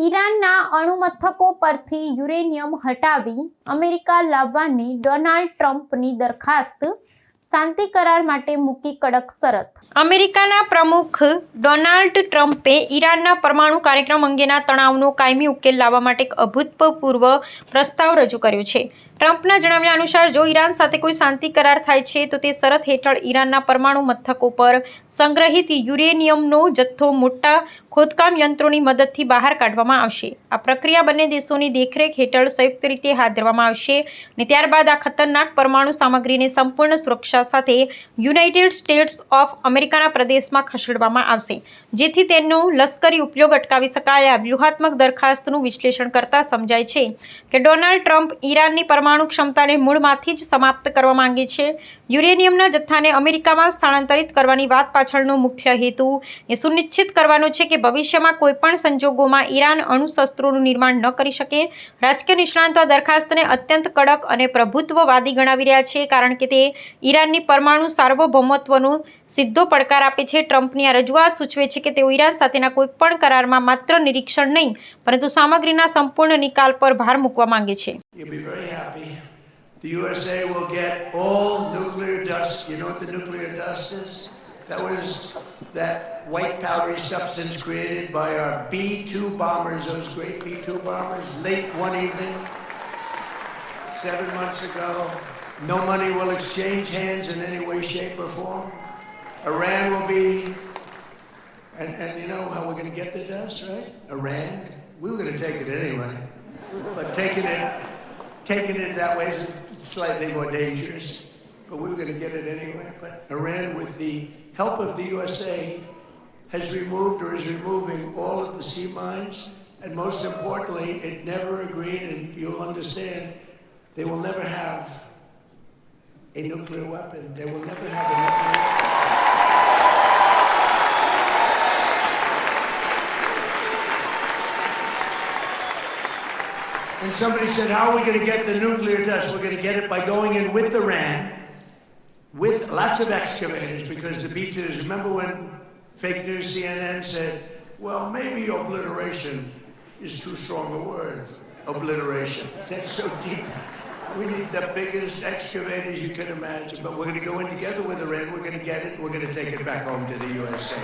ઈરાનના અણુમથકો પરથી યુરેનિયમ હટાવી અમેરિકા લાવવાની ડોનાલ્ડ ટ્રમ્પની દરખાસ્ત, શાંતિ કરાર માટે મૂકી કડક શરત. અમેરિકાના પ્રમુખ ડોનાલ્ડ ટ્રમ્પે ઈરાનના પરમાણુ કાર્યક્રમ અંગેના તણાવનો કાયમી ઉકેલ લાવવા માટે એક અભૂતપૂર્વ પ્રસ્તાવ રજૂ કર્યો છે. ટ્રમ્પના જણાવ્યા અનુસાર જો ઈરાન સાથે કોઈ શાંતિ કરાર થાય છે તો તે શરત હેઠળ ઈરાનના પરમાણુ મથકો પર સંગ્રહિત યુરેનિયમનો જથ્થો મોટા ખોદકામ યંત્રોની મદદથી બહાર કાઢવામાં આવશે. આ પ્રક્રિયા બંને દેશોની દેખરેખ હેઠળ સંયુક્ત રીતે હાથ ધરવામાં આવશે અને ત્યારબાદ આ ખતરનાક પરમાણુ સામગ્રીને સંપૂર્ણ સુરક્ષા સાથે યુનાઇટેડ સ્ટેટ્સ ઓફ અમેરિકાના પ્રદેશમાં ખસેડવામાં આવશે, જેથી તેનો લશ્કરી ઉપયોગ અટકાવી શકાય. આ વ્યૂહાત્મક દરખાસ્તનું વિશ્લેષણ કરતા સમજાય છે કે ડોનાલ્ડ ટ્રમ્પ ઈરાનની પરમાણુ ક્ષમતાને મૂળમાંથી જ સમાપ્ત કરવા માંગે છે. યુરેનિયમના જથ્થાને અમેરિકામાં સ્થાનાંતરિત કરવાની વાત પાછળનો મુખ્ય હેતુ એ સુનિશ્ચિત કરવાનો છે કે ભવિષ્યમાં કોઈપણ સંજોગોમાં ઈરાન અણુ શસ્ત્રોનું નિર્માણ ન કરી શકે. રાજકીય નિષ્ણાતો આ દરખાસ્તને અત્યંત કડક અને પ્રભુત્વવાદી ગણાવી રહ્યા છે, કારણ કે તે ઈરાનની પરમાણુ સાર્વભૌમત્વનો સીધો પડકાર આપે છે. ટ્રમ્પની આ રજૂઆત સૂચવે છે કે તેઓ ઈરાન સાથેના કોઈપણ કરારમાં માત્ર નિરીક્ષણ નહીં, પરંતુ સામગ્રીના સંપૂર્ણ નિકાલ પર ભાર મૂકવા માંગે છે. The USA will get all nuclear dust. You know what the nuclear dust is? That was that white powdery substance created by our B-2 bombers, those great B-2 bombers, late one evening, 7 months ago. No money will exchange hands in any way, shape, or form. Iran will be, and you know how we're going to get the dust, right? Iran, we were going to take it anyway, but taking it that way is slightly more dangerous, but we were going to get it anyway. But Iran, with the help of the USA, has removed or is removing all of the sea mines, and most importantly, it never agreed, and you'll understand, they will never have a nuclear weapon. They will never have a nuclear weapon. And somebody said, how are we going to get the nuclear dust? We're going to get it by going in with Iran, with lots of excavators, because the B-2s, remember when fake news CNN said, well, maybe obliteration is too strong a word. Obliteration. That's so deep. We need the biggest excavators you can imagine, but we're going to go in together with Iran, we're going to get it, we're going to take it back home to the USA.